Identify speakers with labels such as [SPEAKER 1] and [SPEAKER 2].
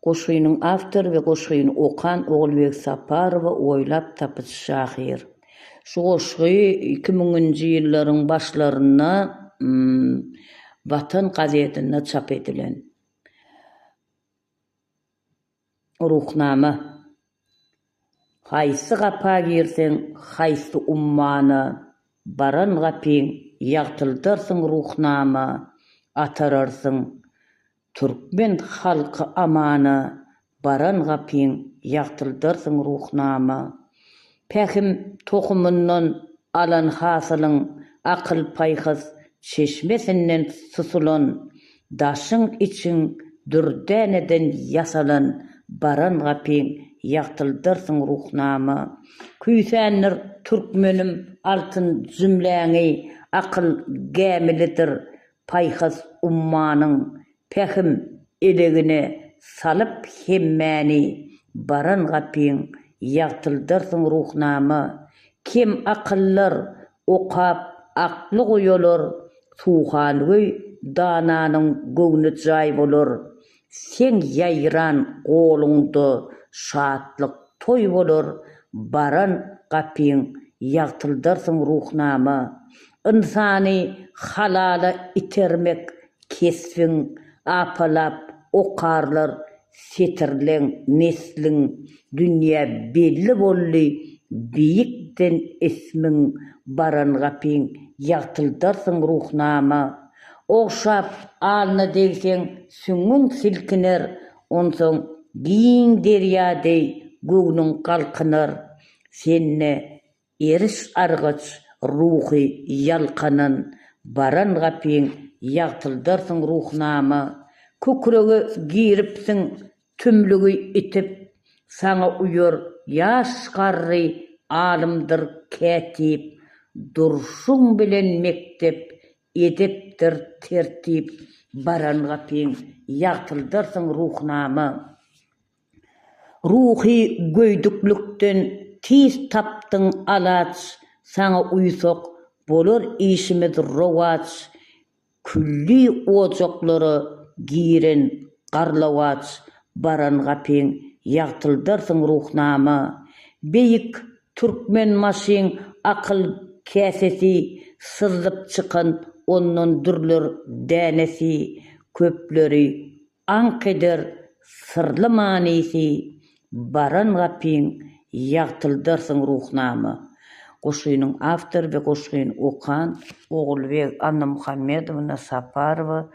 [SPEAKER 1] Goşgynyň awtor we goşgyny okan Oglubek Saparowa oýlap tapyş şahyr. Şu goşgy 2000-nji ýyllaryň başlarynda Watan gazetinde çap edilen. Ruhnama. Haýsy gapa girseň, haýsy ummany baran gapyň ýagtyldarsyň ruhnama, atararsyň türkmen halky amana baran gapyň ýagtyldarsyň ruhnama. Pähim tokumyndan alan hasylyň akyl paýhys çeşmesinden susulan daşyň için dürdäneden yasalan baran gapyň ýagtyldarsyň ruhnama. Küýsänler türkmenim altyn jümläňi akyl gämilidir paýhys ummanyň pähim elegine salyp hemmäni baran gapyň ýagtyldarsyň ruhnama. Kim akyllar okap akly goýalar, suwhanly dananyň göwni jaý bolar. Sen ýaýran goluňda şatlyk toý bolar, baran gapyň ýagtyldarsyň ruhnama. Insany halala itermek kesbiň apalap okarlar, setirleň nesliň dünýä belli bolly, biýikden ismiň baran gapyň ýagtyldarsyň ruhnama. Oşap alny degseň süňüň silkiner, onsoň giň derýadey göwüň galkynar. Senne eriş argaç ruhy ýalkanan baran gapyň ýagtyldarsyň ruhnama. Kökrege giripsiň tümlügi itip, saňa uýar ýaş garry alymdyr kätip, durşuň bilen mektep edepdir tertip, baran gapyň ýagtyldarsyň ruhnama. Ruhy göýdüklükden tiz tapdyň alaç, saňa uýsak bolar işimiz rowaç, külli ojaklary giren garlawaç, baran gapyň ýagtyldarsyň ruhnama. Beýik türkmen maşyň akyl käsesi sızlyp çykan ondan dürler dänesi, köpleri ankeder sırly manysy, baran gapyň ýagtyldarsyň ruhnama. Goşgynyň awtor we goşgyny okan Oglubek Anna Muhammedowa Saparowa